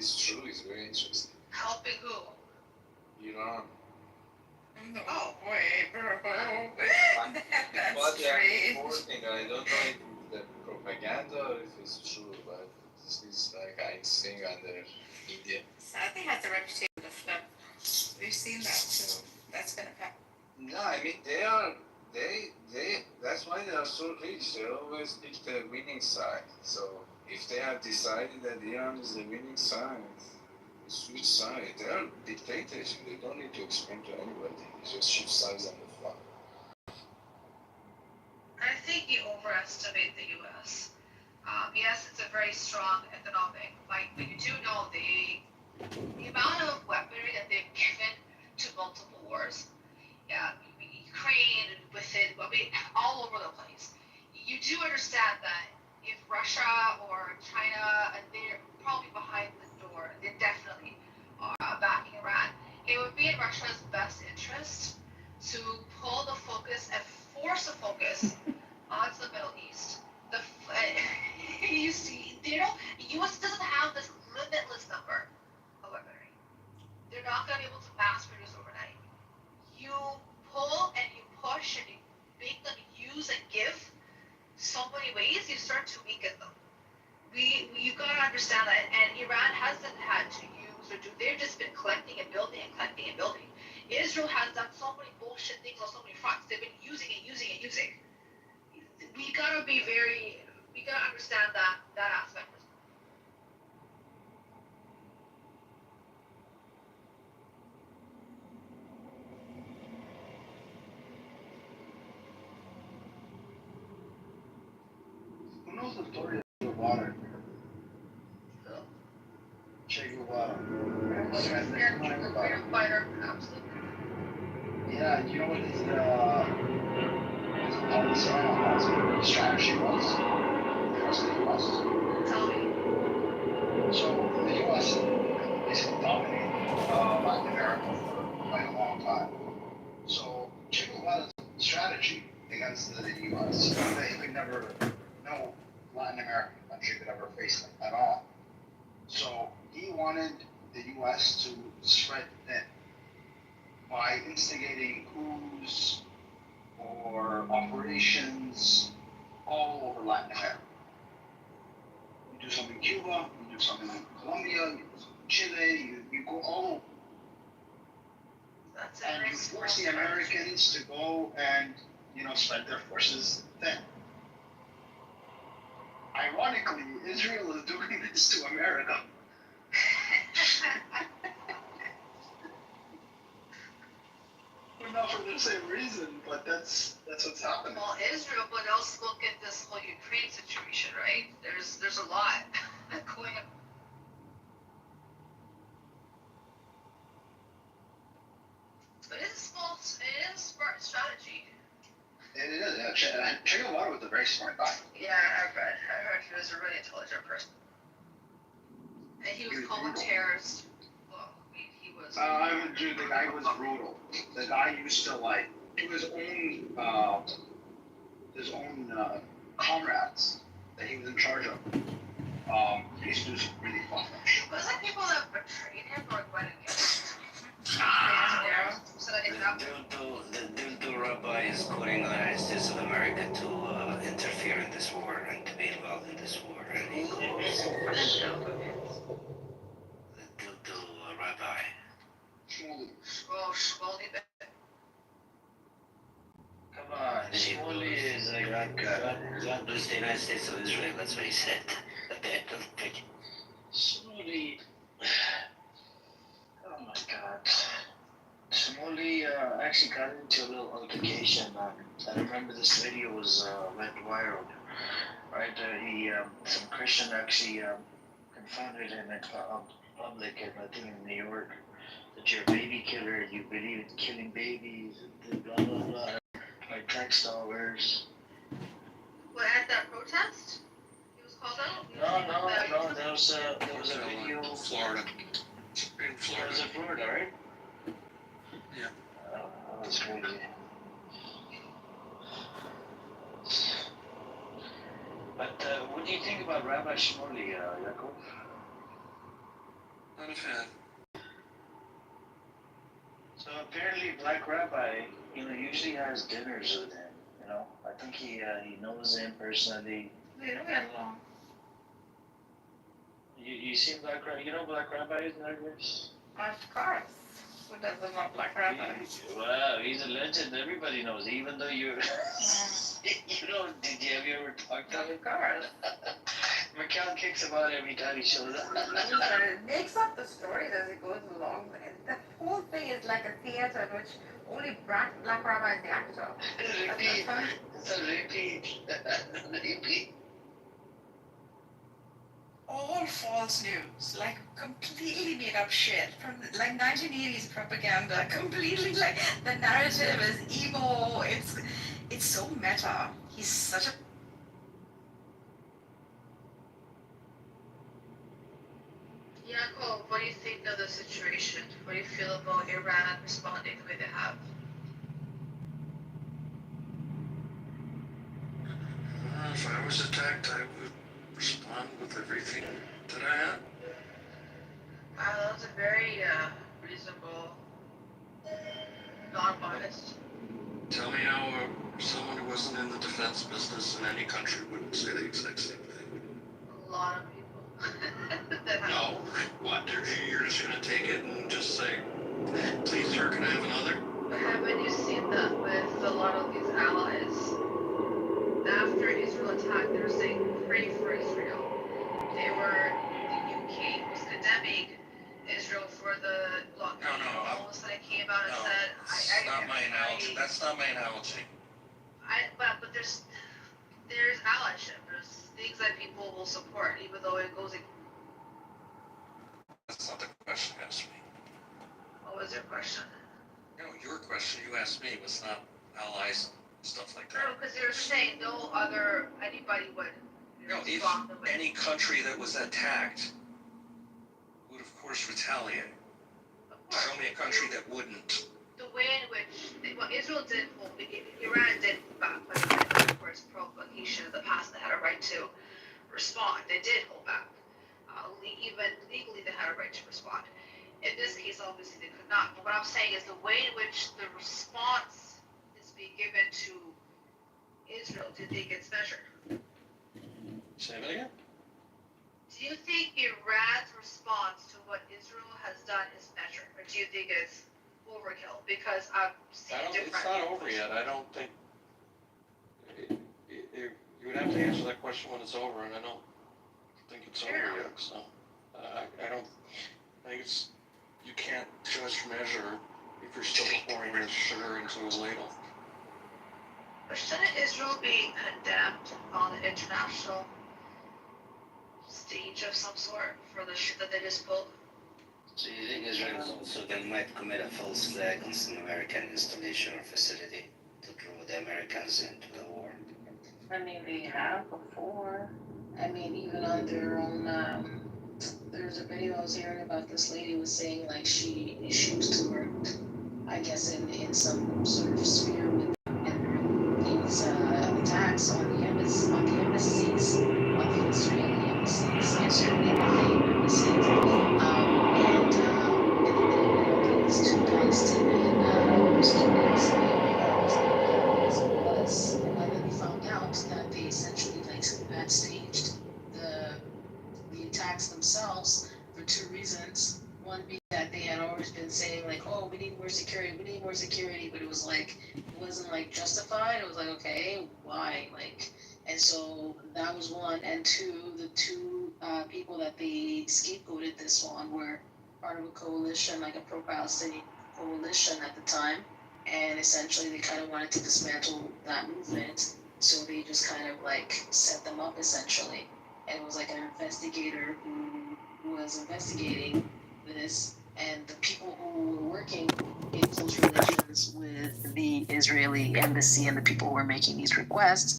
this true is very interesting. Helping who? Iran. No way, bro. That's But they are strange. reporting. I don't know if the propaganda or if it's true, but this is like I think under India. Saudi has a reputation to flip. We've seen that too. That's been a fact. No, I mean that's why they are so rich. They always pick the winning side. So if they have decided that Iran is the winning side, switch side. They are dictators. They don't need to explain to anybody. They just shift sides on the fly. I think you overestimate the U.S. Yes, it's a very strong economic fight, but you do know the amount of weaponry that they've given to multiple wars. Yeah, Ukraine and with it, I mean, all over the place. You do understand that if Russia or China, and they're probably behind the door, they definitely are backing Iran. It would be in Russia's best interest to pull the focus and force a focus onto the Middle East. You see, the U.S. doesn't have this limitless number of weaponry. They're not going to be able to mass produce overnight. You pull and you push and you make them use and give so many ways, you start to weaken them. You've got to understand that, and Iran hasn't had to use or do. They've just been collecting and building and collecting and building. Israel has done so many bullshit things on so many fronts. They've been using. We gotta understand that aspect. Who knows the story of Kitover? Che Guevara. Freedom fighter, absolutely. Yeah, you know what his policy strategy was? It was the U.S. Tell me. So the U.S. basically dominated Latin America for quite a long time. So Che Guevara's strategy against the U.S. They could never, no Latin American country could ever face them at all. So he wanted the U.S. to spread thin by instigating coups or operations all over Latin America. You do something in Cuba, you do something in Colombia, you do something in Chile, you go all over. And you force the Americans to go and, spread their forces thin. Ironically, Israel is doing this to America. Not for the same reason, but that's what's happening. Well, Israel, but also look at this whole Ukraine situation, right? There's a lot going on. But it is a smart strategy. It is. Yeah. Che Guevara was a very smart guy. Yeah, I heard he was a really intelligent person. And he was called a terrorist. Well, he was. The guy was brutal. The guy used to to his own comrades that he was in charge of. He used to do some really fucked up shit. Was it people that betrayed him or went against him? The rabbi is calling the United States of America to interfere in this war and to be involved in this war. And he calls the rabbi. Come on, Shmuley is like God bless the United States of Israel. That's what he said at the end of the picture. Shmuley. Oh my God. Shmuley actually got into a little altercation. I remember this video was went viral. Right? Some Christian actually confronted him in public, and I think in New York, that you're a baby killer, you believe in killing babies, and blah blah blah. Like tax dollars. What, at that protest? He was called out? No. There was a video. Florida. In Florida. It was in Florida, right? Yeah. That was crazy. But what do you think about Rabbi Shmuley, Yaakov? Not a fan. So apparently, Black Rabbi, usually has dinners with him. I think he knows him personally. They don't get along. You see Black Rabbi? Black Rabbi is Nervous? Of course. Who doesn't love Black Rabbi? Wow, he's a legend. Everybody knows. Even though you, have you ever talked to him? Of course. Mikhail kicks him out every time he shows up. It makes up the stories as it goes along. The whole thing is like a theater in which only Black Rabbi is the actor. Repeat. It's a repeat. Repeat. All false news, like completely made up shit from like 1980s propaganda. Completely like the narrative is emo. It's so meta. He's such a Yaakov, what do you think of the situation? What do you feel about Iran responding the way they have? If I was attacked, I would respond with everything that I had. Wow, that was a very reasonable, non-biased. Tell me how someone who wasn't in the defense business in any country wouldn't say the exact same thing. A lot of people that have. No, what? You're just gonna take it and just say, "Please, sir, can I have another?" But haven't you seen that with a lot of these allies? After Israel attacked, they were saying, "Pray for Israel." The UK was condemning Israel for the lockdown. No. All of a sudden came out and No, said, that's not my analogy. That's not my analogy. But there's allyship. There's things that people will support, even though it goes. That's not the question you asked me. What was your question? No, your question you asked me was not allies and stuff like No, that. because you're saying anybody would. No, if respond the way. any country that was attacked would, of course, retaliate. Of course. Show me a country that wouldn't. The way in which Israel did hold, Iran did hold back, but of course, provocation in the past, they had a right to respond. They did hold back. Even legally, they had a right to respond. In this case, obviously, they could not. But what I'm saying is the way in which the response is being given to Israel, do you think it's measured? Say that again? Do you think Iran's response to what Israel has done is measured, or do you think it's overkill? Because I've seen different. It's not over yet. I don't think. You would have to answer that question when it's over, and I don't think it's over yet. So I don't. I think it's. You can't just measure if you're still pouring your sugar into a ladle. But shouldn't Israel be condemned on the international stage of some sort for the shit that they just pulled? So you think Israel also they might commit a false flag on some American installation or facility to draw the Americans into the war? I mean, they have before. I mean, even on their own, there's a video I was hearing about. This lady was saying like she used to work, I guess, in some sort of sphere with these attacks on the embassies, on the Israeli embassies, and certainly the embassies, and these two Palestinian students, and then they found out that they essentially had staged the attacks themselves for two reasons. One being that they had always been saying like, oh, we need more security, but it was like, it wasn't like justified. It was like, okay, why? And so that was one. And two, the two people that they scapegoated this on were part of a coalition, like a pro-Palestinian coalition at the time. And essentially they kind of wanted to dismantle that movement. So they just kind of like set them up essentially. And it was like an investigator who was investigating this, and the people who were working in close relations with the Israeli embassy and the people who were making these requests